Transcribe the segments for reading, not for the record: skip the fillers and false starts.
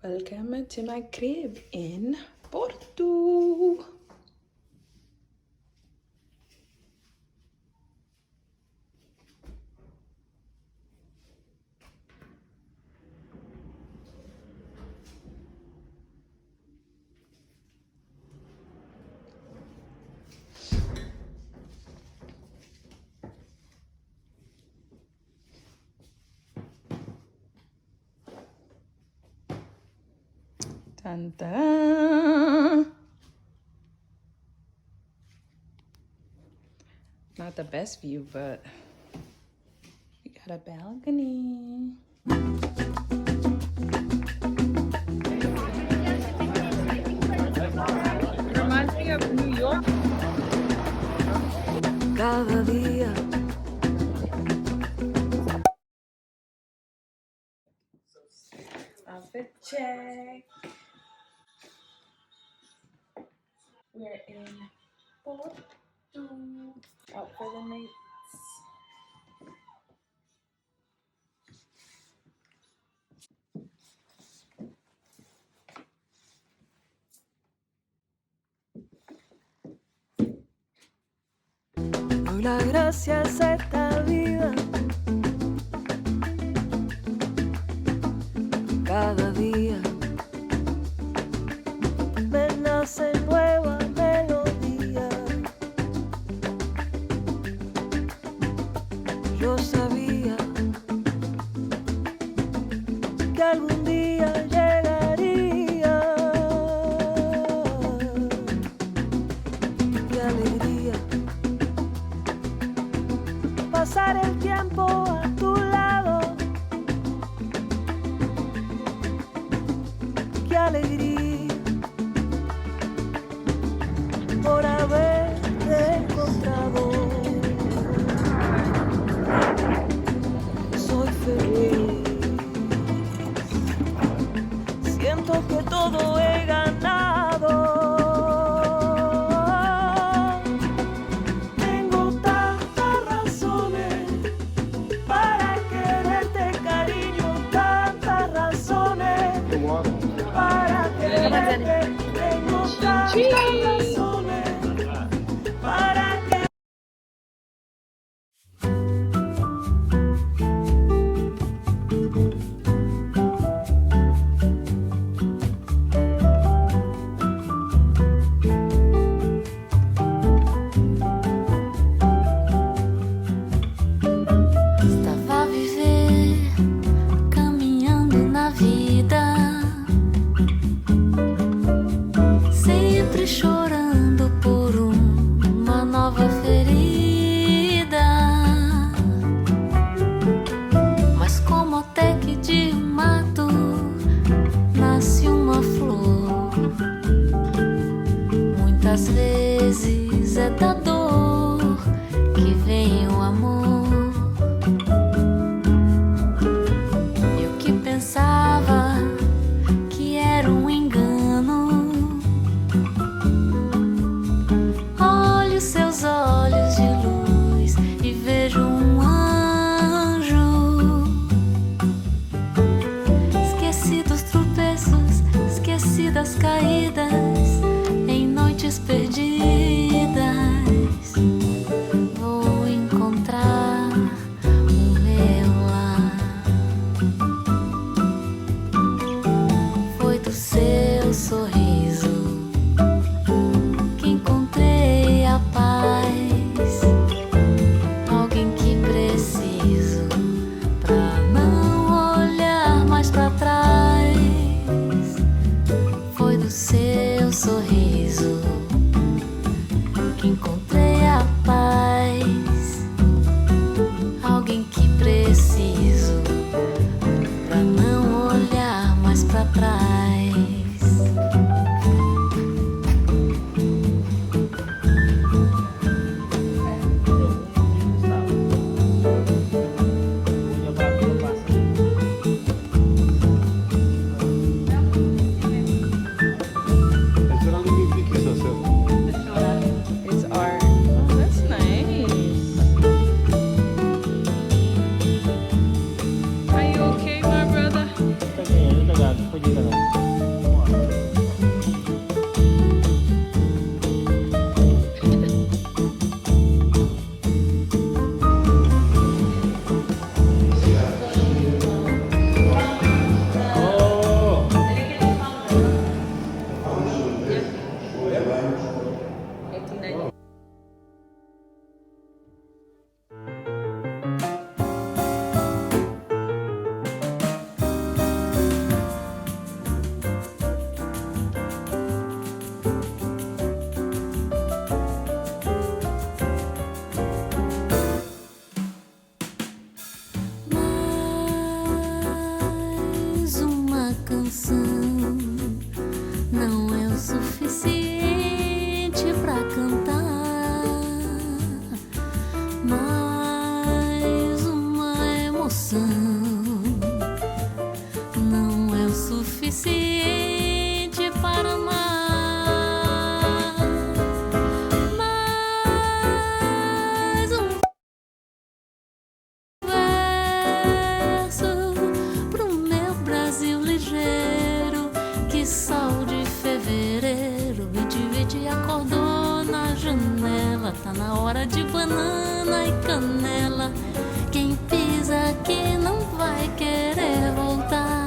Welcome to my crib in Porto. Dun, dun. Not the best view, but we got a balcony. Reminds me of New York. Cada día. Outfit check. We're in Porto. Out for the nights. Doy las gracias a esta vida. Cada día me nace nueva melodía. Yo sabía que algún día llegaría. Qué alegría pasar el tiempo a tu lado. Qué alegría por haberte encontrado. Soy feliz, siento que todo he ganado. Tengo tantas razones para quererte, cariño, tantas razones para quererte. Tengo tantas razones para que Estava a viver, caminhando na vida, sempre chorando por uma nova ferida. Mas como até que de um mato nasce uma flor, muitas vezes é da dor que vem o amor. Eu que pensava que era um engano, olho seus olhos de luz e vejo um anjo. Esqueci dos tropeços, esqueci das caídas, em noites perdidas vou encontrar o meu lar. Foi do seu sorriso que encontrei a paz, alguém que preciso pra não olhar mais pra trás. Foi do seu sorriso que encontrei a paz, alguém que preciso pra não olhar mais pra trás. It's art. Oh, that's nice. Are you okay, my brother? Está bien, yo te gato, pues llega. canção não é o suficiente pra cantar mais uma emoção. Não é o suficiente para amar mais um verso pro meu Brasil ligeiro. Que sol de fevereiro, vide acordou na janela. Tá na hora de banana e canela. Quem pisa aqui não vai querer voltar.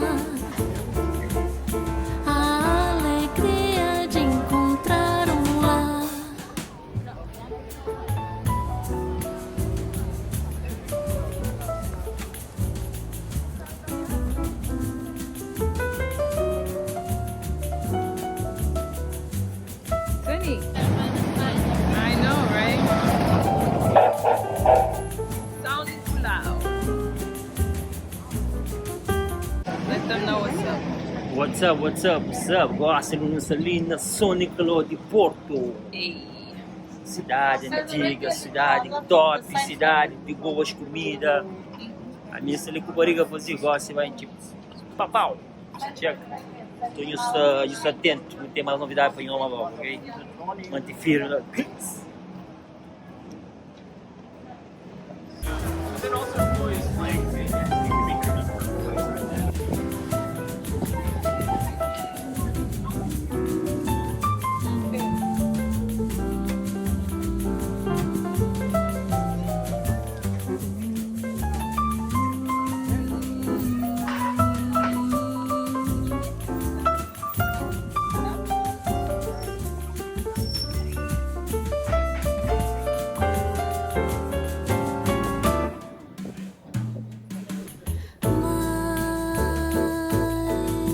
A alegria de encontrar um lar. Sunny. I know, right? Sounding too loud. Let them know what's up. What's up? Gosta de nossa linda Sonic de Porto. Hey. Cidade antiga, cidade top, cidade de boas comidas. A minha selecubariga você gosta, vai tipo papau. Checa. Estou isso atento, não tem mais novidade para Yoma, ok? Mante firme.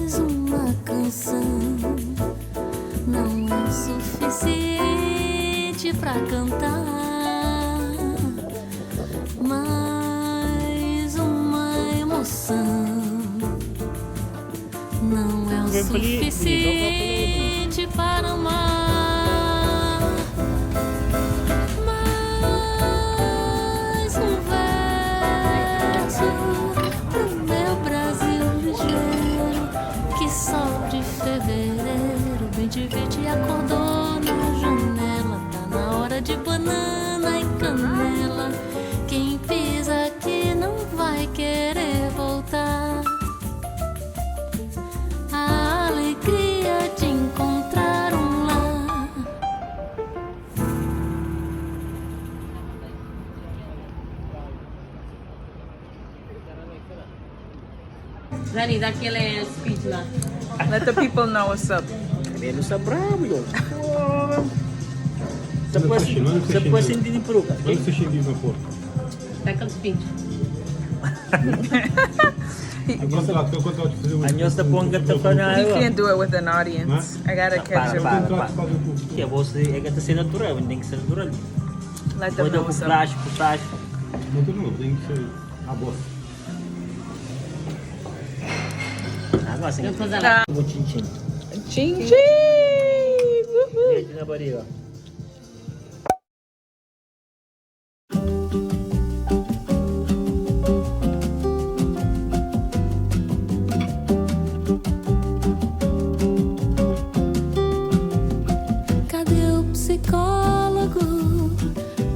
Mais uma canção não é o suficiente pra cantar mais uma emoção. Não é o suficiente para amar mais um verso pro meu Brasil ligeiro. Que sol de fevereiro, vide acordou na janela. Tá na hora de banana e canela. Quem pisa aqui não vai querer voltar. A alegria de encontrar um lar. Dani, dá aquele speech lá. Let the people know what's up. Menos bravo, yo. Você pode sentir de peruca. Quando você chega na Porto? Dá aquele speech. A nhosta ponga tá falando. You can't do it with an audience. I gotta catch it. Que é você, é que tá ser natural, tem que ser natural. Let them Pode know dar pro what's up. plástico. Não tem novo, tem que ser a bosta. Agora sim. Vamos fazer lá. Vou tchim-tchim. Ching ching! Woohoo! Beijo na barriga. Cadê o psicólogo?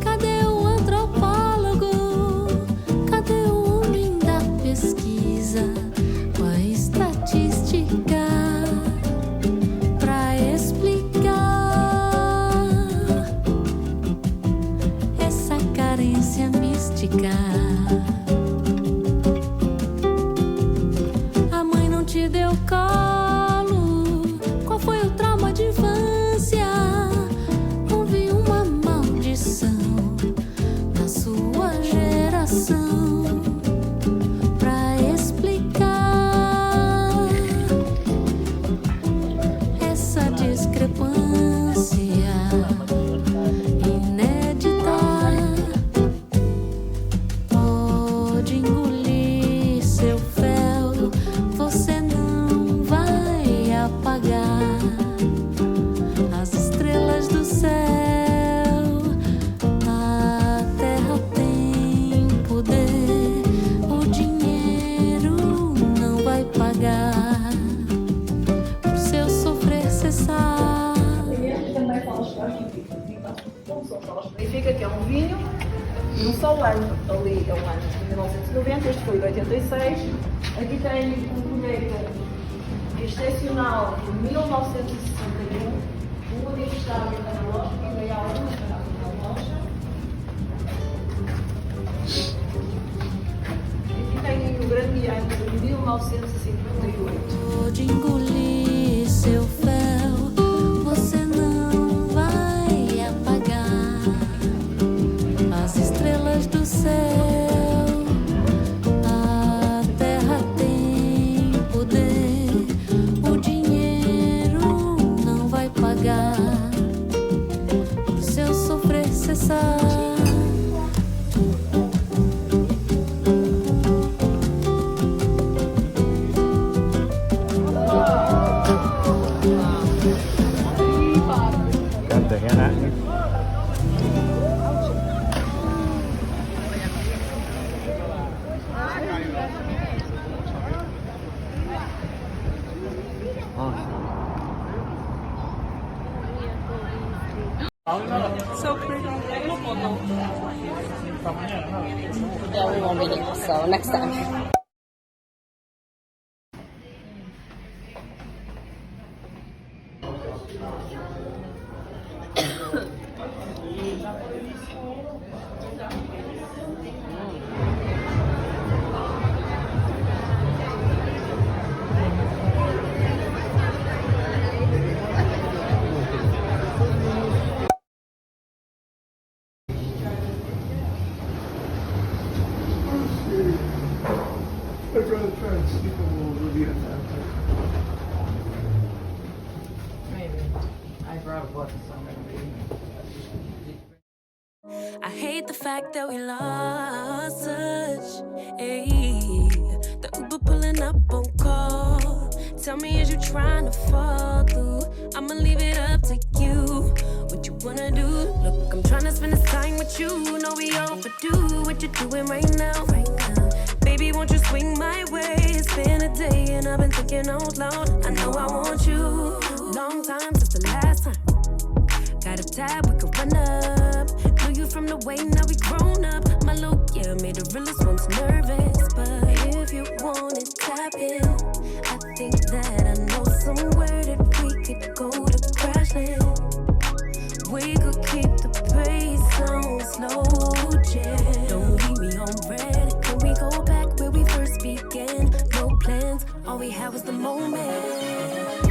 Cadê o antropólogo? Cadê o homem da pesquisa com a estatística pra explicar significa que é um vinho num só ano. Ali é o ano de 1990, este foi de 86. Aqui tem um boneco excepcional de 1961, o único que está aqui na loja, e veio há algumas garrafas na loja. Aqui tem o grande Bianco de 1958. Pode engolir seu fel, você não vai apagar as estrelas do céu. A terra tem poder, o dinheiro não vai pagar seu sofrer cessar. So pretty. Yeah, we won't be there, so next time. I'd rather try and sleep a little Olivia now. Maybe. I brought a book, so I'm gonna read. I hate the fact that we lost touch. Ayy, the Uber pulling up on call. Tell me, is you trying to fall through? I'ma leave it up to you. What you wanna do? Look, I'm trying to spend this time with you. Know we overdue. What you doing right now? Baby, won't you swing my way? It's been a day and I've been thinking out loud. I know I want you. Long time since the last time. Got a tab, we could run up. Knew you from the way, now we grown up. My look, yeah, made the realest ones nervous. But if you want it, tap in. I think that I know somewhere that we could go to crash land. We could keep the pace on slow jam. Don't leave me on red. Can we go back where we first began? No plans, all we had was the moment.